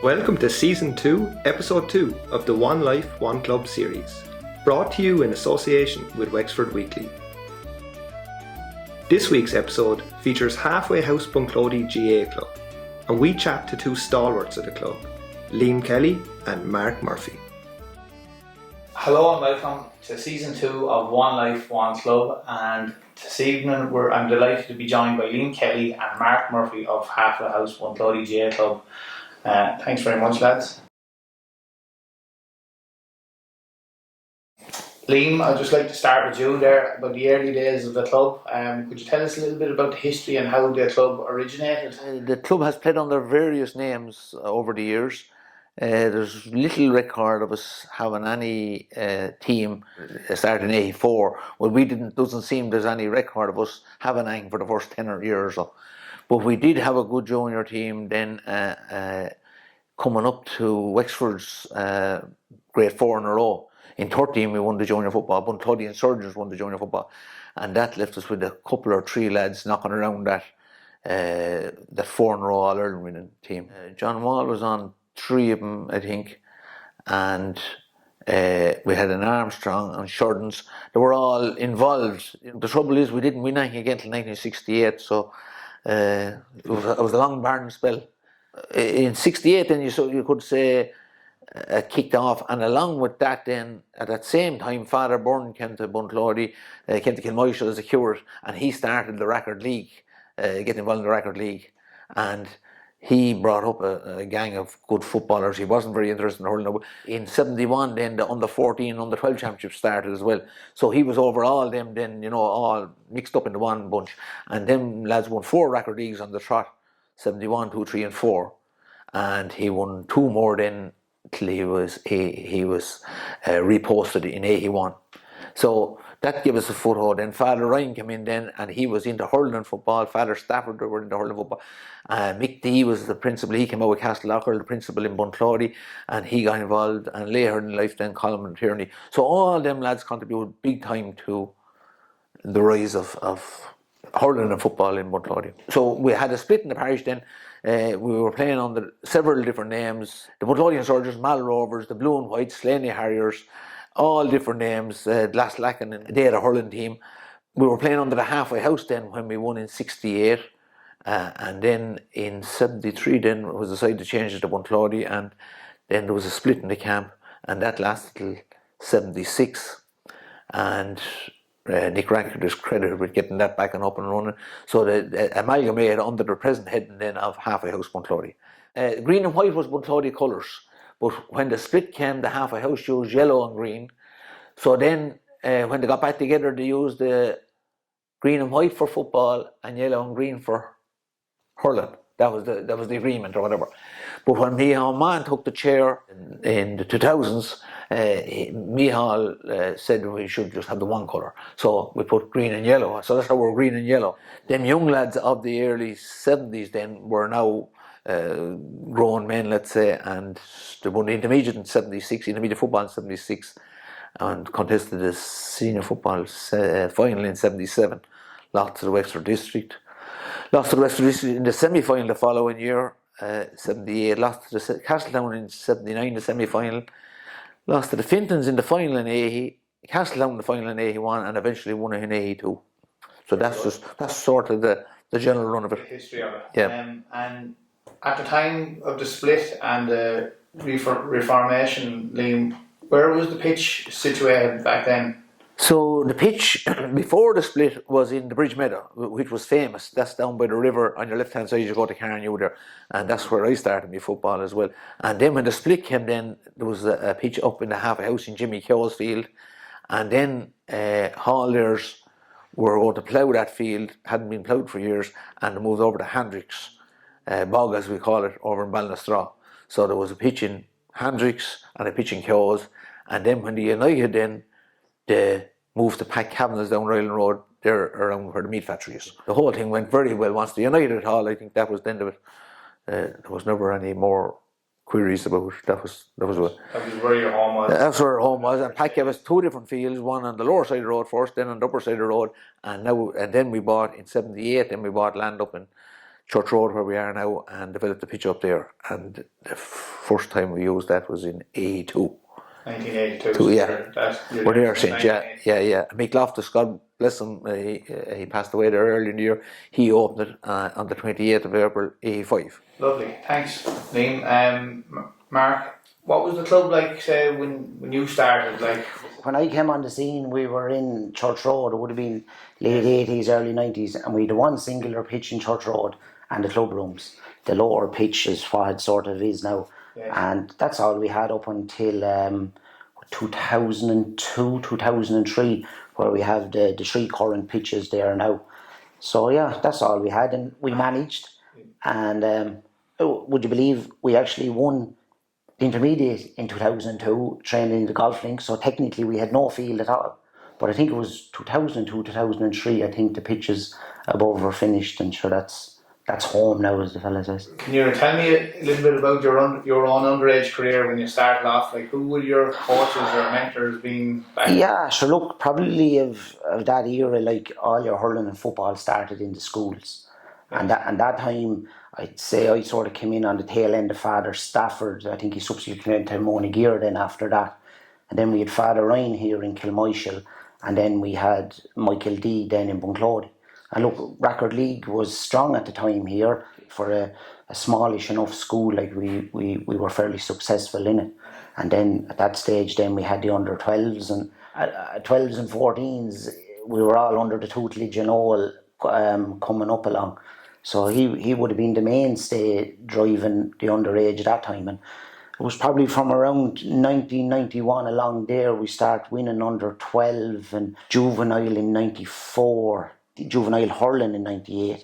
Welcome to Season 2, Episode 2 of the One Life, One Club series, brought to you in association with Wexford Weekly. This week's episode features Halfway House Bunclody GA Club, and we chat to two stalwarts of the club, Liam Kelly and Mark Murphy. Hello and welcome to Season 2 of One Life, One Club, and this evening I'm delighted to be joined by Liam Kelly and Mark Murphy of Halfway House Bunclody GA Club. Thanks very much, lads. Liam, I'd just like to start with you there about the early days of the club. Could you tell us a little bit about the history and how the club originated? The club has played under various names over the years. There's little record of us having any team started in '84. Well, doesn't seem there's any record of us having anything for the first 10 years or so. But we did have a good junior team then, coming up to Wexford's grade 4 in a row. In 13 we won the junior football. Bunclody Insurgents won the junior football, and that left us with a couple or three lads knocking around that 4 in a row All-Ireland winning team. John Wall was on 3 of them, I think, and we had an Armstrong and Shurdens. They were all involved. The trouble is we didn't win anything again until 1968, so it was a long barren spell. In '68 then you could say kicked off, and along with that then at that same time Father Byrne came to Bunclody, came to Kilmoyshire as a curate, and he started the Record League, getting involved in the Record League, and he brought up a gang of good footballers. He wasn't very interested in hurling. In '71 then the under 14, under 12 championship started as well. So he was over all them then, all mixed up into one bunch. And them lads won 4 record leagues on the trot, 71, 2, 3 and 4. And he won 2 more then till he was reposted in '81. So that gave us a foothold. Then Father Ryan came in then, and he was into hurling football. Father Stafford were into hurling football. Mick D was the principal. He came out with Castlelocker, the principal in Bunclody, and he got involved. And later in life then Colin and Tierney. So all them lads contributed big time to the rise of hurling and football in Bunclody. So we had a split in the parish then. We were playing under several different names: the Bunclody Insurgents, Mal Rovers, the Blue and White, Slaney Harriers, all different names. Glaslacken, and they had a hurling team. We were playing under the Halfway House then when we won in '68, and then in '73 then it was decided to change it to Bunclody, and then there was a split in the camp, and that lasted till '76, and Nick Rankard is credited with getting that back and up and running. So the amalgamated under the present heading then of Halfway House Bunclody. Green and white was Bunclody colours, but when the split came, the Halfway House used yellow and green. So then when they got back together, they used the green and white for football and yellow and green for hurling. That was the agreement or whatever. But when Micheál Mann took the chair in the 2000s, Micheál said we should just have the one colour. So we put green and yellow. So that's how we're green and yellow. Them young lads of the early 70s then were now grown men, let's say, and they won the intermediate in '76, intermediate football in '76, and contested the senior football final in '77. Lost to the Wexford District. Lost to the Wexford District in the semi-final the following year, '78. Lost to the Castletown in '79, the semi-final. Lost to the Fintons in the final in '80, Castletown in the final in '81, and eventually won it in '82. So that's sort of the general run of it. The history of it. Yeah. And at the time of the split and the reformation, Liam, where was the pitch situated back then? So the pitch before the split was in the Bridge Meadow, which was famous. That's down by the river on your left-hand side. You go to Carnew there, and that's where I started my football as well. And then when the split came, then there was a pitch up in the Halfway House in Jimmy Kyo's field, and then hauliers were going to plough that field. Hadn't been ploughed for years, and they moved over to Hendricks bog, as we call it, over in Ballinasstraw. So there was a pitch in Hendricks and a pitch in Kyo's, and then when the United then they moved to Pat Kavanagh's down Ryland Road, there around where the meat factory is. The whole thing went very well. Once the United Hall, I think that was the end of it. There was never any more queries about it. That was what. That was where your home was. That's where home was, and Pat gave us 2 different fields, one on the lower side of the road first, then on the upper side of the road, and then we bought in '78. Then we bought land up in Church Road where we are now, and developed the pitch up there. And first time we used that was in 82. 1982. Two, yeah. We're there since, yeah. Mick Loftus, God bless him, he passed away there early in the year. He opened it on the 28th of April, 85. Lovely, thanks, Liam. Mark, what was the club like, say, when you started? Like, when I came on the scene, we were in Church Road. It would have been late 80s, early 90s, and we had one singular pitch in Church Road and the club rooms. The lower pitch is what it sort of is now, and that's all we had up until 2002, 2003, where we have the three current pitches there now. So yeah, that's all we had, and we managed. And would you believe we actually won the intermediate in 2002, training in the golf links, so technically we had no field at all. But I think it was 2002, 2003, I think the pitches above were finished, and sure, that's home now, as the fella says. Can you tell me a little bit about your own underage career when you started off? Like, who were your coaches or mentors been back? Yeah, sure, look, probably of that era, like all your hurling and football started in the schools. And that time, I'd say I sort of came in on the tail end of Father Stafford. I think he subsequently came into Monagear then after that. And then we had Father Ryan here in Kilmichael. And then we had Michael D then in Bunclody. And look, Record League was strong at the time here. For a smallish enough school, like we were fairly successful in it. And then at that stage, then we had the under 12s and 12s and 14s. We were all under the tutelage and all coming up along. So he would have been the mainstay driving the underage at that time. And it was probably from around 1991 along there we start winning under 12 and juvenile in 94, juvenile hurling in 98.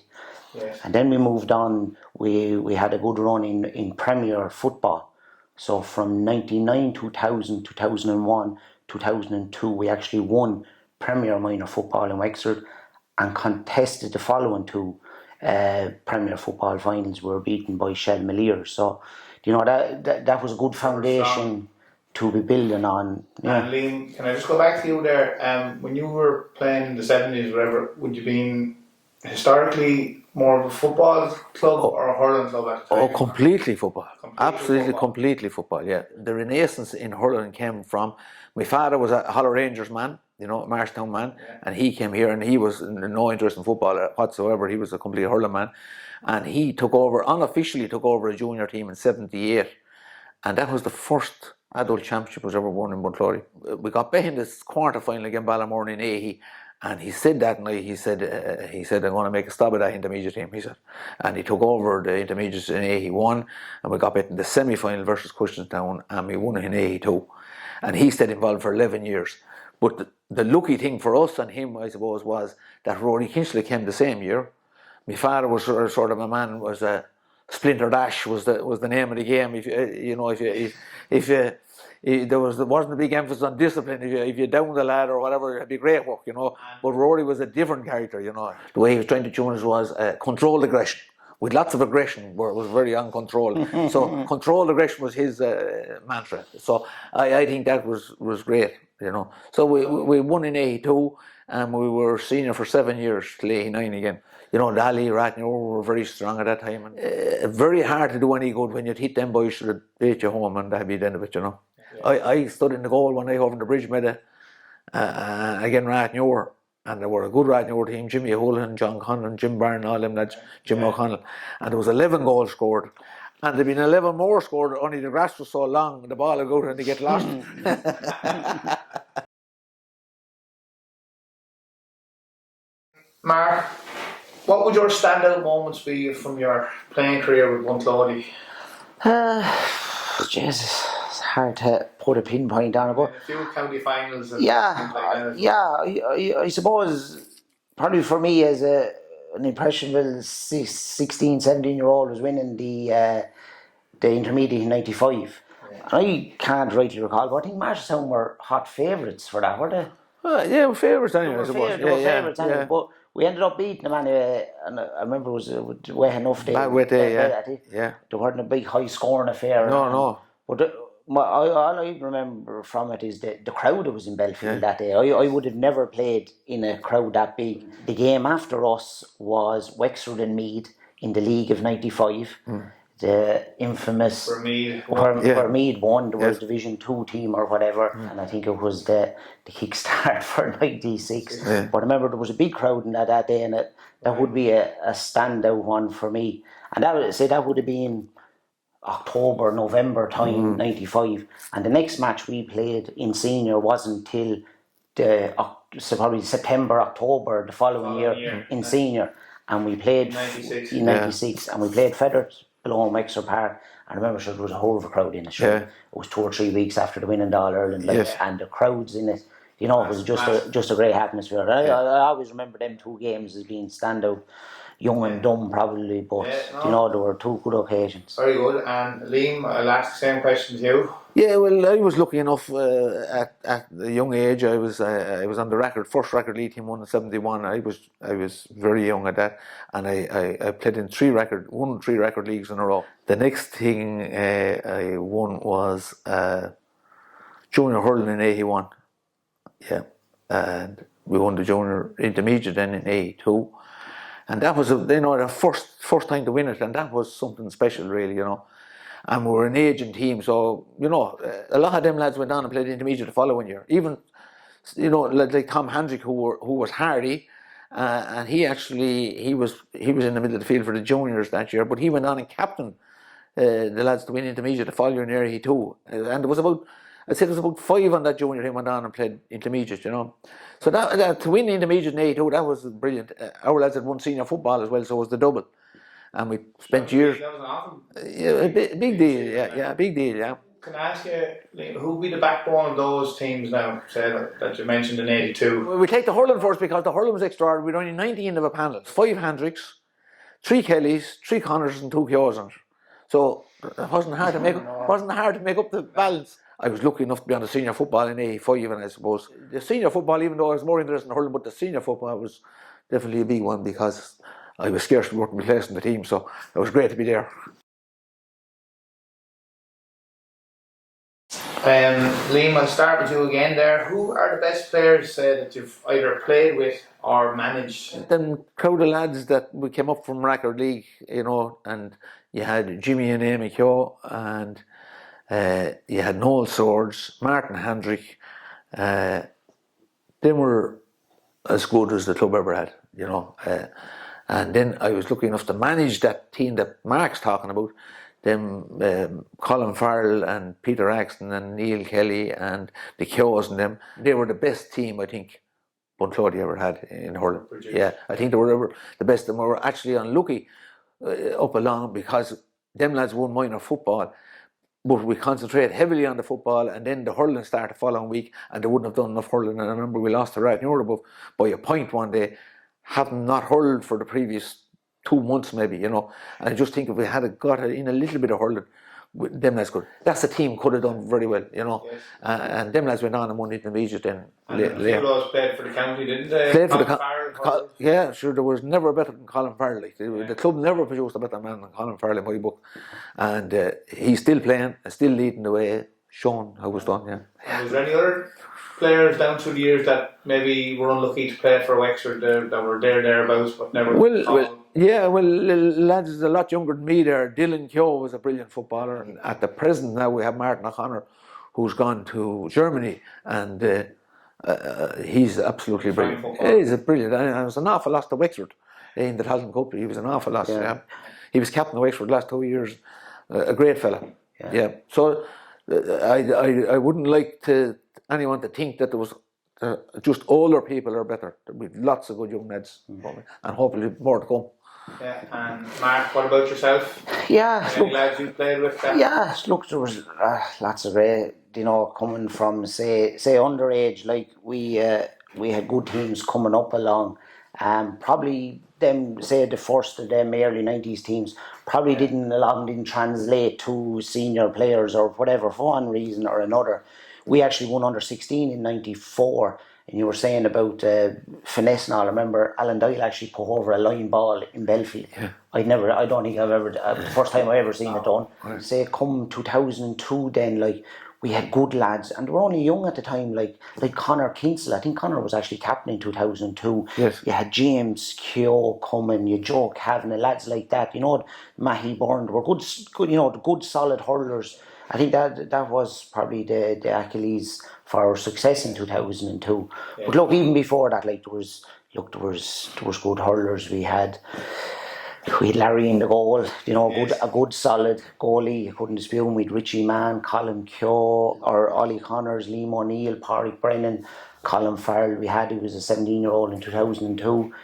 Yes. And then we moved on, we had a good run in Premier football. So from 99, 2000, 2001, 2002 we actually won Premier minor football in Wexford and contested the following two Premier football finals. We were beaten by Shelmalier. So, you know, that was a good foundation to be building on. Yeah. And Liam, can I just go back to you there? When you were playing in the 70s, whatever, would you been historically more of a football club or a hurling club at the time? Oh, completely football. Absolutely, football. Completely football, yeah. The renaissance in hurling came from, my father was a Hollow Rangers man, you know, Marshtown man, and he came here and he was no interest in football whatsoever. He was a complete hurling man, and he unofficially took over a junior team in 78, and that was the first adult championship was ever won in Bunclody. We got back in this quarter final against Ballamore in 80, and he said that night, he said, I'm going to make a stab at that intermediate team, he said. And he took over the intermediates in 81, and we got back in the semi-final versus Cushenstown, and we won it in 82. And he stayed involved for 11 years. But the lucky thing for us and him, I suppose, was that Rory Kinchley came the same year. My father was sort of a man, was a Splinter Dash was the name of the game. There wasn't a big emphasis on discipline. If you down the lad or whatever, it'd be great work, you know. But Rory was a different character, you know. The way he was trying to tune us was controlled aggression. With lots of aggression, where it was very uncontrolled. So controlled aggression was his mantra. So I think that was great, you know. So we won in 82, and we were senior for 7 years till 89 again. You know, Daly, Ratnure were very strong at that time. And very hard to do any good when you'd hit them boys should have beat you home, and that'd be the end of it, you know. Yeah. I stood in the goal one night over the bridge meadow again Ratnure, and there were a good Ratnure team, Jimmy Houlihan, John Conlon, Jim Byrne, all them lads, Jim O'Connell, and there was 11 goals scored. And there'd been 11 more scored, only the grass was so long, the ball would go out and they get lost. Mark, what would your standout moments be from your playing career with Bunclody? Jesus, it's hard to put a pinpoint on it, but a few county finals and I suppose probably for me as an impressionable 16, 17 year old was winning the intermediate in 95. I can't rightly recall, but I think Marshalltown were hot favourites for that, were they? Yeah, we're favourites anyway. They were favourites anyway, but we ended up beating them anyway, and I remember it was way enough. Bad with it, yeah. They weren't a big high scoring affair. No. But all I remember from it is the crowd that was in Belfield that day. I would have never played in a crowd that big. The game after us was Wexford and Meath in the League of 95. the infamous where Meath won. They were a Division 2 team or whatever, and I think it was the kickstart for '96. Yeah. But I remember there was a big crowd in that day, and that would be a standout one for me. And that would have been October, November time, '95. And the next match we played in senior wasn't till so probably September, October the following year in senior. And we played in '96, and we played Feathers below Wexford Park. I remember there was a whole of a crowd in it. It was 2 or 3 weeks after the winning All Ireland, and the crowds in it. It was just a great atmosphere. I always remember them 2 games as being standout. Young and dumb, probably, but there were 2 good occasions. Very good. And Liam, I'll ask the same question to you. Yeah, well, I was lucky enough at a young age. I was on the first record league team, won in '71. I was very young at that, and I played in 3 record leagues in a row. The next thing I won was junior hurling in '81. Yeah, and we won the junior intermediate then in '82. And that was the first time to win it, and that was something special, really, And we were an aging team, so a lot of them lads went on and played intermediate the following year. Even like Tom Hendrick, who was hardy, and he was in the middle of the field for the juniors that year, but he went on and captained the lads to win intermediate the following year. He too, and there was about 5 on that junior team went on and played intermediate, So that to win intermediate in '82, that was brilliant. Our lads had won senior football as well, so it was the double. And we spent years. That was an awesome. Yeah, big deal. Big deal. Yeah. Can I ask you, who would be the backbone of those teams now, say, that you mentioned in '82? Well, we take the hurling first because the hurling was extraordinary. We were only 19 of a panel, 5 Hendricks, 3 Kellys, 3 Connors, and 2 Kyosans. So it wasn't hard to make up the balance. I was lucky enough to be on the senior football in '85, and I suppose the senior football, even though I was more interested in hurling, but the senior football was definitely a big one because I was scarce to work my place in the team, so it was great to be there. Liam, I'll start with you again there. Who are the best players that you've either played with or managed? Them crowd of lads that we came up from record league, and you had Jimmy and Amy Keogh, and you had Noel Swords, Martin Hendrick. They were as good as the club ever had, and then I was lucky enough to manage that team that Mark's talking about. Them Colin Farrell and Peter Axton and Neil Kelly and the Keoghs and them. They were the best team I think Bunclody ever had in hurling. Yeah, I think they were ever the best. And we were actually unlucky up along because them lads won minor football. But we concentrated heavily on the football, and then the hurling started the following week, and they wouldn't have done enough hurling. And I remember we lost to Rathnure by a point one day, having not hurled for the previous 2 months maybe, And I just think if we had got in a little bit of hurling, them lads could. That's the team could have done very well, Yes. And them lads went on and won intermediate then. And a few of those played for the county, didn't they? Played for the yeah, sure. There was never better than Colin Farrell. The club never produced a better man than Colin Farrell in my book, and he's still playing, still leading the way, showing how it was done. Yeah. And was there any other players down through the years that maybe were unlucky to play for Wexford that were thereabouts but never? Lads a lot younger than me there. Dylan Keogh was a brilliant footballer, and at the present now we have Martin O'Connor, who's gone to Germany, and he's absolutely brilliant. He's a brilliant, and it was an awful loss to Wexford in the Talent Cup. He was an awful loss. Yeah. He was captain of Wexford the last 2 years. A great fella. Yeah. So I wouldn't like anyone to think that there was just older people are better. With lots of good young lads, and hopefully more to come. Yeah, and Mark, what about yourself? Yeah, any lads you played with? Yeah, look, there was lots of great, coming from say underage. Like we had good teams coming up along. Probably them, say the first of them early '90s teams, probably a lot of them didn't translate to senior players or whatever for one reason or another. We actually won under 16 in '94. And you were saying about finesse and all. I remember Alan Doyle actually put over a line ball in Belfield. Yeah. I don't think I've ever, the first time I ever seen it done. Right. Say come 2002 then, like, we had good lads, and they were only young at the time, like Conor Kinsella. I think Conor was actually captain in 2002. Yes. You had James Keogh coming, you Joe Kavanagh, lads like that. You know, Mahi Byrne were good. You know, good solid hurlers. I think that was probably the Achilles for our success in 2002. Yeah. But look, even before that, like there was good hurlers. We had Larry in the goal, you know, a good solid goalie. You couldn't dispute him. We had Richie Mann, Colin Keogh, or Ollie Connors, Liam O'Neill, Pádraig Brennan, Colin Farrell. He was a 17-year-old in 2002.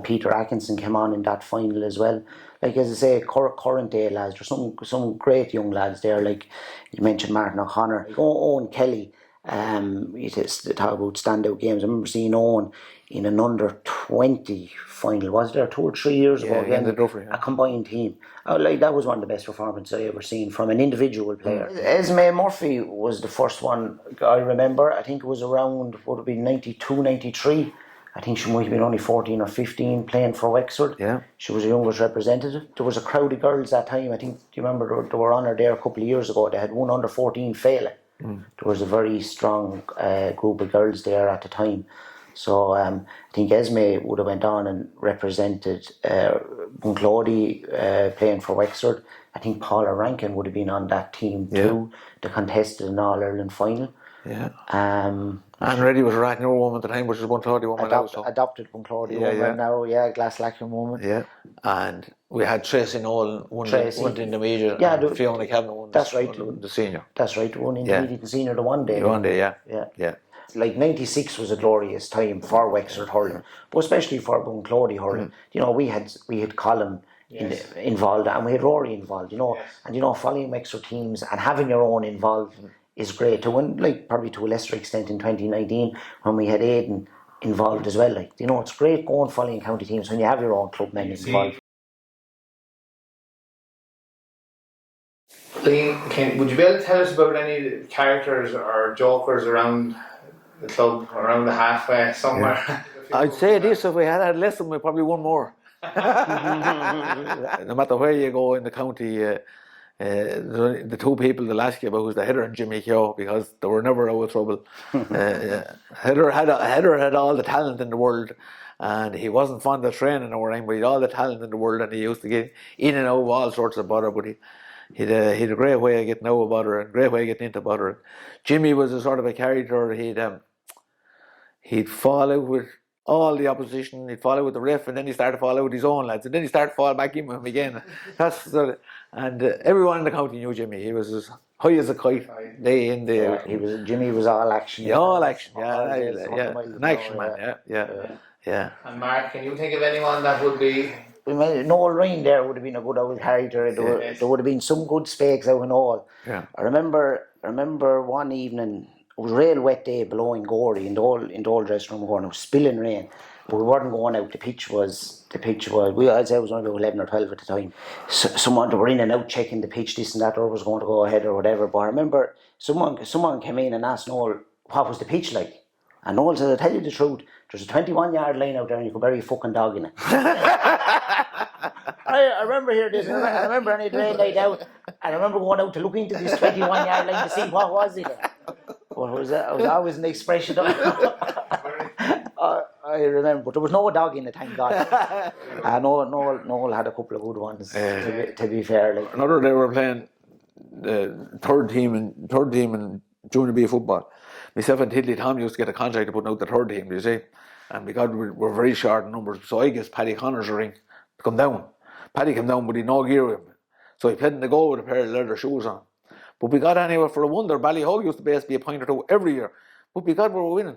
Peter Atkinson came on in that final as well. Like, as I say, current day lads. There's some great young lads there. Like you mentioned, Martin O'Connor, Owen Kelly. You just talk about standout games. I remember seeing Owen in an under-20 final. Was there 2 or 3 years ago? Again, a combined team. Like, that was one of the best performances I ever seen from an individual player. Esme Murphy was the first one I remember. I think it was around, would have been 92, 93. I think she might have been only 14 or 15 playing for Wexford. Yeah. She was a youngest representative. There was a crowd of girls that time. I think, do you remember they were on her there a couple of years ago? They had one under 14 failing. There was a very strong group of girls there at the time. So I think Esme would have went on and represented Bunclody playing for Wexford. I think Paula Rankin would have been on that team too. They contested an All-Ireland final. Yeah. Anne Reddy was a Rathnure woman at the time, which is Bunclody woman now. So. Adopted Bunclody woman now, Glaslachan woman. Yeah. And we had Tracy Nolan, one in intermediate, and Fiona Kavanagh won the senior. That's right, one intermediate and senior the one day. Yeah. Like 96 was a glorious time for Wexford hurling, but especially for Bunclody hurling. You know, we had Colin involved, and we had Rory involved, you know. And you know, following Wexford teams and having your own involved is great too, and like probably to a lesser extent in 2019 when we had Aidan involved as well. Like, you know, it's great going following county teams when you have your own club men involved. Liam, would you be able to tell us about any characters or jokers around the club, around the halfway somewhere? Yeah. I'd say this: if we had less of them, we probably won more. No matter where you go in the county. The two people they'll ask you about was the Heather and Jimmy Keogh, because they were never out of trouble. Heather had all the talent in the world, and he wasn't fond of training or anything, but he had all the talent in the world, and he used to get in and out of all sorts of bother, but he had a great way of getting out of bother and a great way of getting into bother. Jimmy was a sort of a character. He'd fall out with all the opposition, he'd fall out with the ref, and then he started to fall out with his own lads, and then he started to fall back in with him again. And everyone in the county knew Jimmy. He was as high as a kite, day in, day out. Jimmy was all action. Yeah, all action. An action man. Yeah. And Mark, can you think of anyone that would be? Noel Ryan there would have been a good old character. There would have been some good spakes out in all. Yeah. I remember one evening. It was a real wet day below in Gorey in the old dressing room. It was spilling rain, but we weren't going out. The pitch was. I'd say it was only about 11 or 12 at the time. So someone they were in and out checking the pitch, this and that, or was going to go ahead or whatever. But I remember someone came in and asked Noel what was the pitch like, and Noel said, "I'll tell you the truth. There's a 21-yard line out there, and you could bury a fucking dog in it." I remember hearing this. I remember on a rain night out, and I remember going out to look into this 21-yard line to see what was in it. Well, it was always an expression. I remember, but there was no dog in it, thank God. Noel had a couple of good ones. To be fair, like another day we were playing the third team in junior B football. Myself and Tiddly Tom used to get a contract to put out the third team, you see, and because we're very short in numbers, so I guess Paddy Connors a ring to come down. Paddy came down, but he no gear with him, so he played in the goal with a pair of leather shoes on. But we got anywhere for a wonder. Ballyhole used to basically be a point or two every year. But because we were winning.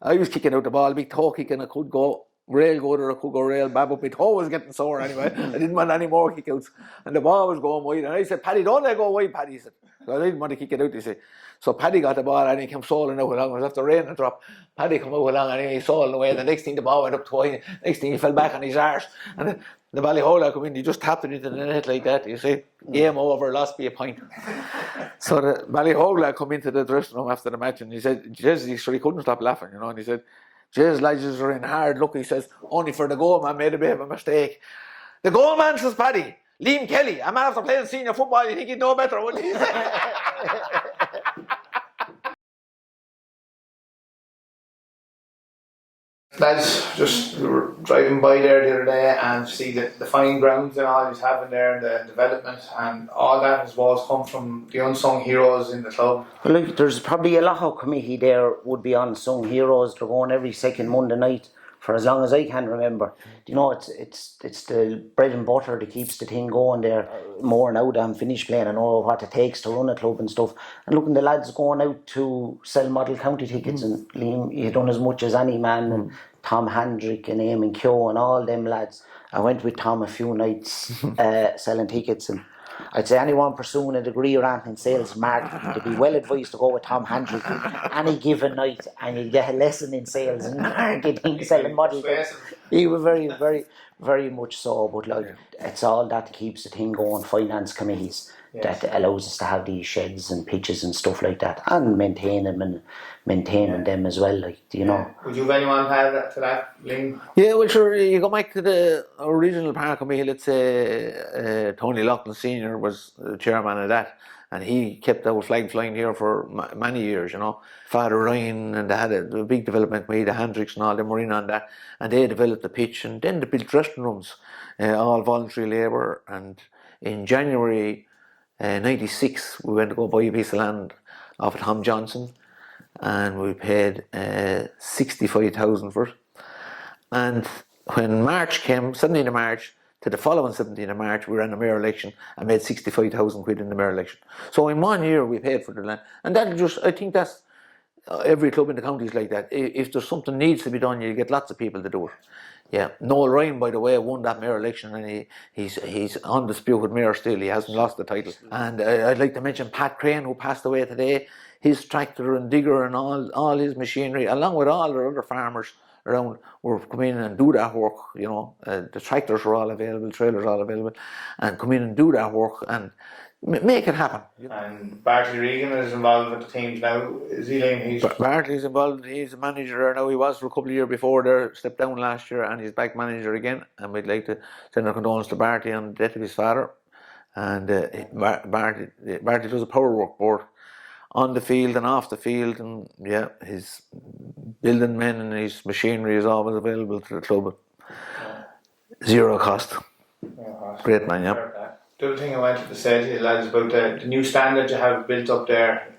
I was kicking out the ball, big toe kicking, I could go rail good or I could go rail bad, but my toe was getting sore anyway. I didn't want any more kickouts. And the ball was going wide. And I said, "Paddy, don't let go wide, Paddy." He said, so I didn't want to kick it out, you see. So Paddy got the ball and he came soling out along. It was after rain and drop. Paddy come out along and he soling away. The next thing the ball went up twice. Next thing he fell back on his arse. And the Ballyhole come in, he just tapped it into the net like that, you see. Game over, lost by a point. So the Ballyhole come into the dressing room after the match and he said, "Jeez," he couldn't stop laughing, you know, and he said, "Jeez, lads are in hard luck." He says, "Only for the goal man made a bit of a mistake." The goal man, says Paddy, "Liam Kelly, a man after playing senior football, you think he'd know better, wouldn't he?" Lads, just we were driving by there the other day and see the fine grounds and all he's having there and the development and all that as well has come from the unsung heroes in the club. Well, look, there's probably a lot of committee there would be unsung heroes. They're going every second Monday night for as long as I can remember. You know, it's the bread and butter that keeps the thing going there. More now that I'm finished playing, I know what it takes to run a club and stuff. And looking, the lads going out to sell model county tickets, and Liam, you've done as much as any man, and Tom Hendrick and Eamon Keogh and all them lads. I went with Tom a few nights selling tickets, and I'd say anyone pursuing a degree or anything in sales marketing, to be well advised to go with Tom Hendrick any given night, and you'd get a lesson in sales and marketing, selling model. He was very, very, very much so. But like, it's all that keeps the thing going. Finance committees that allows us to have these sheds and pitches and stuff like that, and maintain them and maintaining them as well. Like, you know. Would you have anyone add to that, Liam? Yeah, well, sure. You go back to the original park committee. Let's say Tony Loughlin Senior was the chairman of that, and he kept our flag flying here for many years. You know, Father Ryan, and they had a big development committee. The Hendricks and all them were in on that, and they developed the pitch, and then they built dressing rooms, all voluntary labour. And in January '96, we went to go buy a piece of land off of Tom Johnson, and we paid 65,000 for it. And when March came, 17th of March, to the following 17th of March, we ran a mayor election and made 65,000 quid in the mayor election. So in 1 year we paid for the land. And that just, I think that's, every club in the county is like that. If there's something needs to be done, you get lots of people to do it. Yeah, Noel Ryan, by the way, won that mayor election, and he's undisputed mayor still. He hasn't lost the title. And I'd like to mention Pat Crane, who passed away today. His tractor and digger and all his machinery, along with all the other farmers around, were come in and do that work. You know, the tractors were all available, trailers all available, and come in and do that work and make it happen. And Bartley Regan is involved with the teams now. Is he, Liam? Bartley's involved. He's a manager there now. He was for a couple of years before there, stepped down last year, and he's back manager again. And we'd like to send our condolences to Bartley on the death of his father. And Bartley does a power work board on the field and off the field, and yeah, his building men and his machinery is always available to the club at zero cost. Great man, yeah. The other thing I wanted to say to you lads about the new standard you have built up there,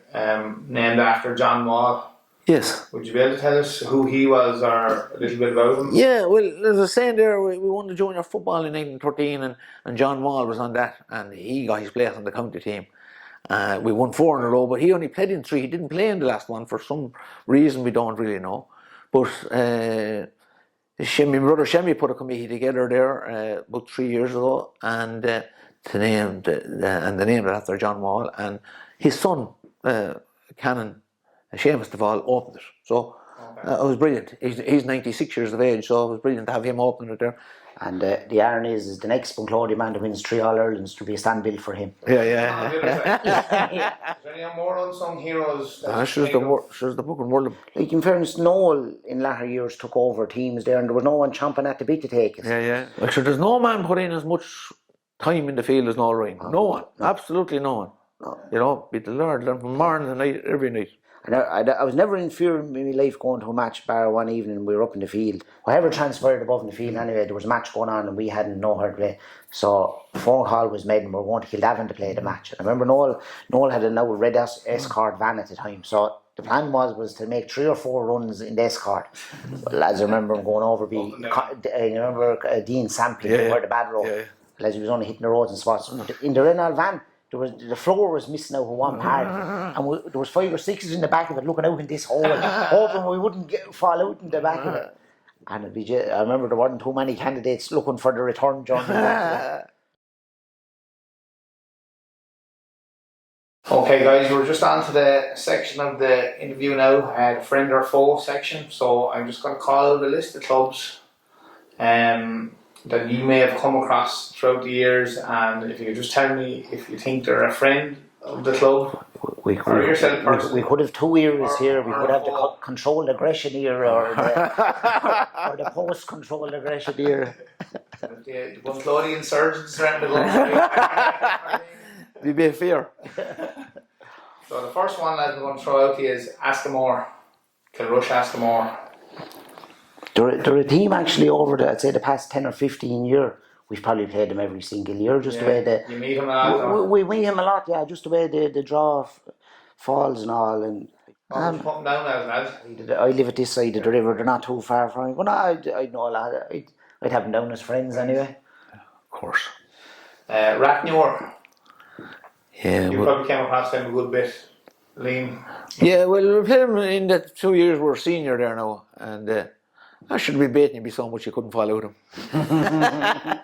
named after John Wall. Yes. Would you be able to tell us who he was or a little bit about him? Yeah, well, there's a saying there, we won the junior football in 1913, and John Wall was on that, and he got his place on the county team. We won 4 in a row, but he only played in 3. He didn't play in the last one for some reason we don't really know. But my brother Shemmy put a committee together there about 3 years ago, and to name the name after John Wall, and his son Canon Seamus Duvall opened it. So it was brilliant. He's 96 years of age, so it was brilliant to have him open it there. And the irony is the next Bunclody man that wins 3 All-Irelands to be a stand bill for him. Yeah. Is there any more unsung heroes? She's the book and world. Like, in fairness, Noel in latter years took over teams there, and there was no one chomping at the bit to take it. Yeah. Like, sure, there's no man put in as much time in the field as Noel Ryan. No one. Absolutely no one. No. You know, be the Lord, learn from morning to night, every night. And I was never in fear in my life going to a match, bar one evening we were up in the field. Whoever transferred above in the field anyway, there was a match going on and we hadn't know how to play. So a phone call was made and we were going to Kildavin to play the match. And I remember Noel had a now red escort van at the time. So the plan was to make 3 or 4 runs in the escort. Well, as I remember him going over, you remember Dean Sampley, where the bad road. Yeah. As he was only hitting the roads and spots. In the Renault van, the floor was missing out of one part, and there was 5 or 6 in the back of it looking out in this hole, hoping we wouldn't fall out in the back of it. And I remember there weren't too many candidates looking for the return journey. Okay guys, we're just on to the section of the interview now, the friend or foe section. So I'm just going to call out a list of clubs that you may have come across throughout the years, and if you could just tell me if you think they're a friend of the club or yourself personally. We could have 2 eras here. We could have the controlled aggression era or the post-controlled aggression era. The Bunclody insurgents around the globe. Be a bit fair. So the first one that we're going to throw out to you is Askamore, Kilrush Askamore. They're a team actually over I'd say the past 10 or 15 years. We've probably played them every single year, just the way You meet him a lot. we meet him a lot, yeah, just the way the draw falls and all. And What would you put him down as, lad? I live at this side of the river, they're not too far from me. But no, I'd know a lot. I'd have them down as friends anyway. Of course. Rathnure. Yeah. You probably came across them a good bit, Liam. Yeah, well, we played him in the 2 years we're senior there now, and I should be baiting you be so much you couldn't follow them. And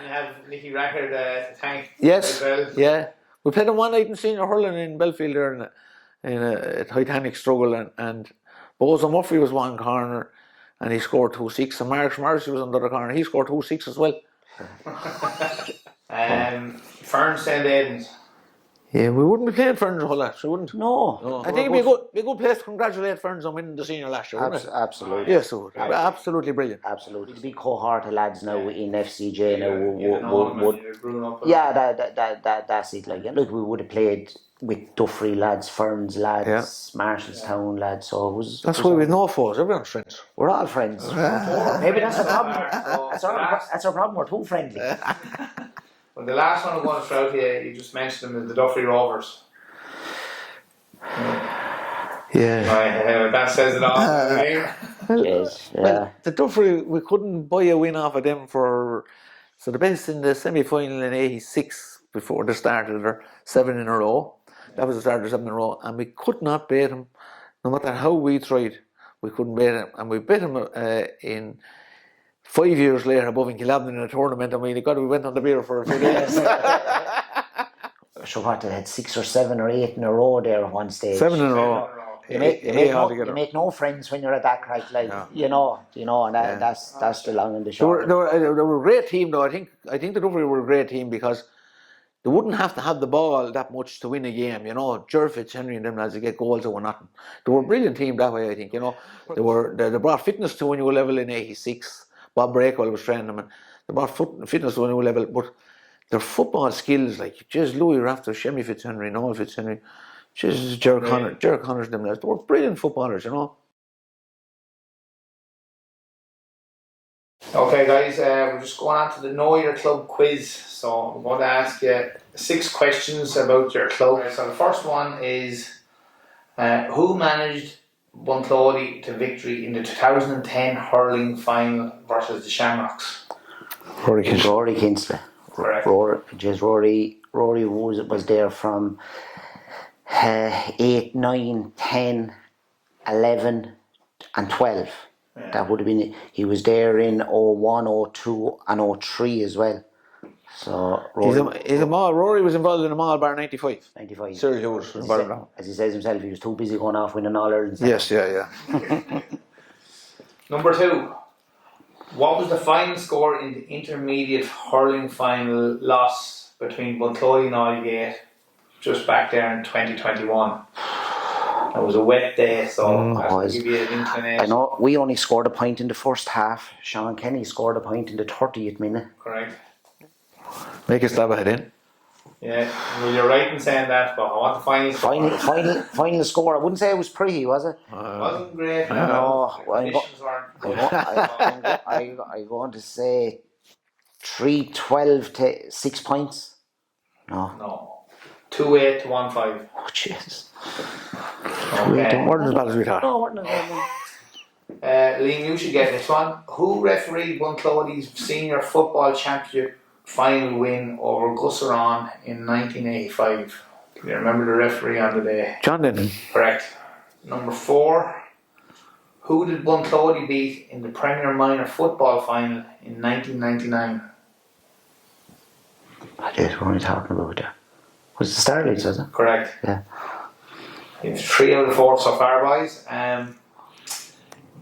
you have Nicky Rackard to thank Yes, as well. yeah. We played him one night in senior hurling in Belfield there in a titanic struggle, and Bozo Murphy was one corner and he scored 2-6, and Mark Morrissey was on the other corner, he scored 2-6 as well. Fern St. Aidan's. Yeah, we wouldn't be playing Ferns a whole lot, so we wouldn't. No. I think it'd be a good place to congratulate Ferns on winning the senior last year, wouldn't it? Absolutely. Yes, it would. Absolutely brilliant. Absolutely. The big cohort of lads now in FCJ now that's it. Like, look, we would have played with Duffrey lads, Ferns lads, Marshallstown lads, so it was. That's why we've no foes, everyone's friends. We're all friends. Maybe that's the problem. That's our problem, we're too friendly. Well, the last one I'm going to throw to you just mentioned them, is the Duffrey Rovers. Yeah. That says it all. Well, the Duffrey, we couldn't buy a win off of them so the best in the semi-final in 86 before they started their 7 in a row. That was the start of 7 in a row, and we could not beat them. No matter how we tried, we couldn't beat them. And we beat them in 5 years later above in Kilabin in a tournament, and we went on the beer for a few days. So what, they had 6 or 7 or 8 in a row there at one stage. 7 in a row. You make no friends when you're at that crack, like you know, and that's the long and the short. They were a great team, though. I think the Duffrey were a great team because they wouldn't have to have the ball that much to win a game. You know, Ger Fitzhenry and them lads to get goals or nothing. They were a brilliant team that way. I think, you know, they brought fitness to a new level in '86. Bob Breakwell was training them, and they brought fitness to a new level. But their football skills, like just Louis Rafter, Shemmy Fitzhenry, Noel Fitzhenry, just Ger Connors, them lads, they were brilliant footballers, you know. Okay, guys, we're just going on to the Know Your Club quiz. So I'm going to ask you 6 questions about your club. So the first one is, who managed Bunclody to victory in the 2010 hurling final versus the Shamrocks? Rory Kinsley. Correct. Rory was there from 8, 9, 10, 11 and 12. Yeah. That would have been, he was there in 01, 02 and 03 as well. So Rory was involved in them all bar 95. 95. Sir Hughes was involved now. As he says himself, he was too busy going off winning all Ireland. Yes, yeah. Number 2. What was the final score in the intermediate hurling final loss between Bunclody and Aldgate just back there in 2021? It was a wet day, so I'll give you an inclination. I know we only scored a point in the first half. Sean Kenny scored a point in the 30th minute. Correct. Make a stab at it in. Yeah, well, you're right in saying that, but I want the final score. Final score. I wouldn't say it was pretty, was it? It wasn't great. No, Conditions weren't good. I'm going to say 3-12 to 6 points. No. 2-8 to 1-5. Oh, jeez. Okay. Weren't as bad as we thought. No, weren't as bad. Liam, you should get this one. Who refereed Bunclody's senior football championship final win over Gusseron in 1985? Can you remember the referee on the day? John Denton. Correct. Number 4. Who did Bunclody beat in the Premier Minor football final in 1999? I did. What are we talking about there? Was it the Starlights, was it? Correct. Yeah. It's 3 out of 4 so far, boys.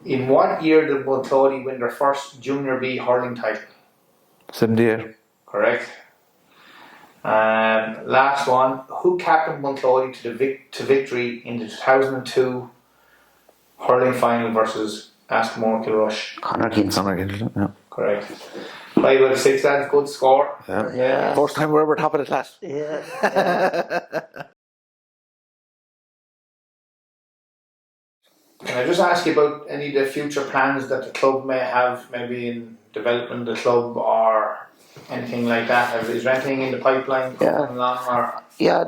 In what year did Bunclody win their first Junior B hurling title? 78. Correct. Last one. Who captained Bunclody to victory in the 2002 hurling final versus Askamore Kilrush? Conor Kinson. Yeah. Correct. 5 out of 6, that's a good score. Yeah. First time we're ever top of the class. Yeah. Can I just ask you about any of the future plans that the club may have, maybe in developing the club or anything like that? Is there anything in the pipeline coming along? Or? Yeah,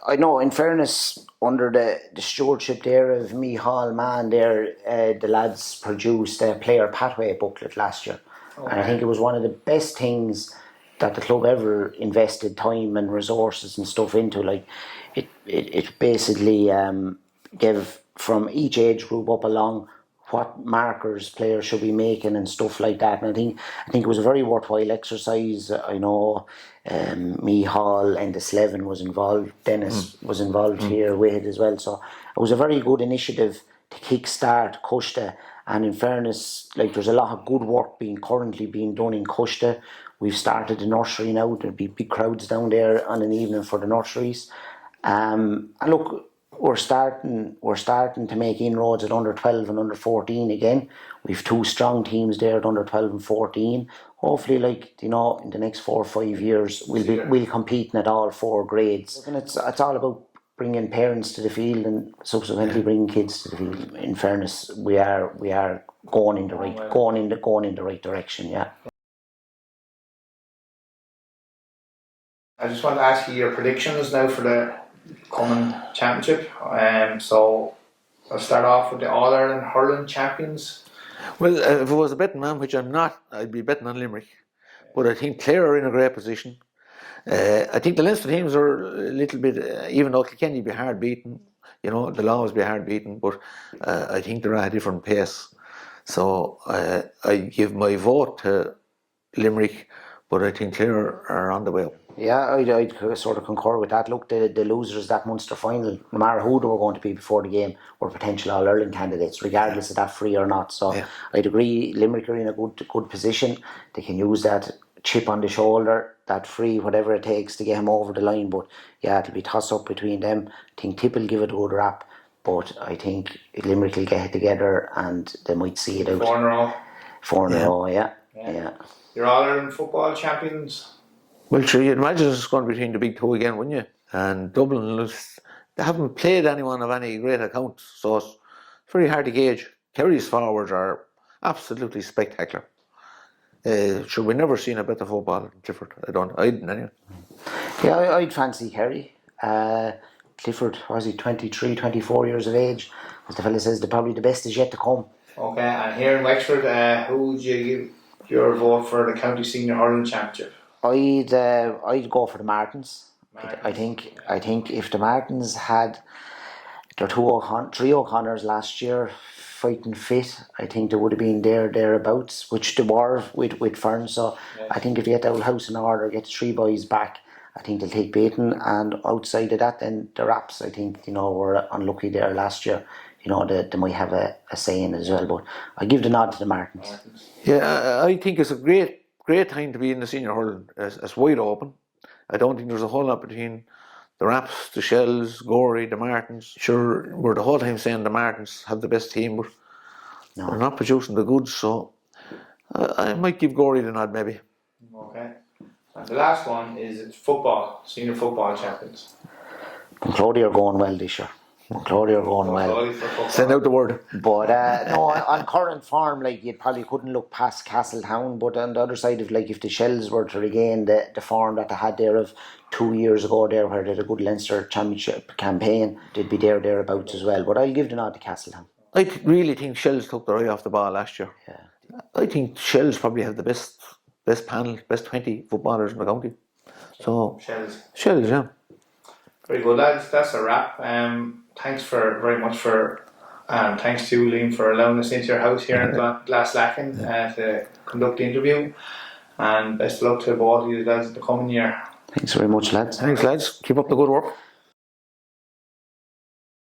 I know, in fairness, under the stewardship there of Michal Mann there, the lads produced a player pathway booklet last year. Okay. And I think it was one of the best things that the club ever invested time and resources and stuff into. Like, it basically gave from each age group up along what markers players should be making and stuff like that. And I think it was a very worthwhile exercise. I know Michal and the Slevin was involved. Dennis was involved here with it as well. So it was a very good initiative to kickstart Cushta. And in fairness, like, there's a lot of good work currently being done in Cushta. We've started the nursery now. There'll be big crowds down there on an evening for the nurseries. And look, we're starting to make inroads at under 12 and under 14 again. We've two strong teams there at under 12 and 14. Hopefully, like, in the next 4 or 5 years, we'll compete at all 4 grades. And it's all about bringing parents to the field and subsequently bringing kids to the field. In fairness, we are going in the right direction. Yeah. I just want to ask you your predictions now for the coming championship. So I'll start off with the All Ireland Hurling champions. Well, if I was a betting man, which I'm not, I'd be betting on Limerick. But I think Clare are in a great position. I think the Leinster teams are a little bit, even though Kilkenny be hard beaten, they'll always be hard beaten, but I think they're at a different pace. So I give my vote to Limerick, but I think Clare are on the way up. Yeah, I'd sort of concur with that. Look, the losers that Munster final, no matter who they were going to be before the game, were potential All-Ireland candidates, regardless of that free or not. So I'd agree, Limerick are in a good position. They can use that chip on the shoulder, that free, whatever it takes to get him over the line. But yeah, it'll be toss-up between them. I think Tip will give it a good rap, but I think Limerick will get it together and they might see it out. 4 in a row. 4 in a row, yeah. You're All-Ireland football champions. Well, sure, you'd imagine it's going to be between the big two again, wouldn't you? And Dublin, they haven't played anyone of any great account, so it's very hard to gauge. Kerry's forwards are absolutely spectacular. We never seen a better football than Clifford. I didn't anyway. Yeah, I'd fancy Kerry. Clifford, was he 23, 24 years of age? As the fella says, probably the best is yet to come. Okay, and here in Wexford, who would you give your vote for the County Senior Hurling Championship? I'd go for the Martins. I think if the Martins had their 3 O'Connors last year fighting fit, I think they would have been thereabouts, which they were with Fern. So I think if they get the old house in order, get the 3 boys back, I think they'll take beating. And outside of that, then the Raps, I think, were unlucky there last year. They might have a say in it as well. But I give the nod to the Martins. Yeah, I think it's a great time to be in the senior hurling. It's wide open. I don't think there's a whole lot between the Raps, the Shells, Gorey, the Martins. Sure, we're the whole time saying the Martins have the best team, but they're not producing the goods, so I might give Gorey the nod maybe. Okay. And the last one is football, senior football champions. Bunclody are going well this year. Bunclody are going well. Send out the word. But no, on current form, like, you probably couldn't look past Castletown. But on the other side of, like, if the Shells were to regain the form that they had there of 2 years ago there, where they had a good Leinster Championship campaign, they'd be thereabouts as well. But I'll give the nod to Castletown. I really think Shells took their eye off the ball last year. Yeah. I think Shells probably have the best panel, best 20 footballers in the county. So Shells, yeah. Very good, lads. That's a wrap. Thanks very much thanks to Liam for allowing us into your house here in Glaslacken to conduct the interview. And best of luck to both of you guys the coming year. Thanks very much, lads. Thanks, lads. Keep up the good work.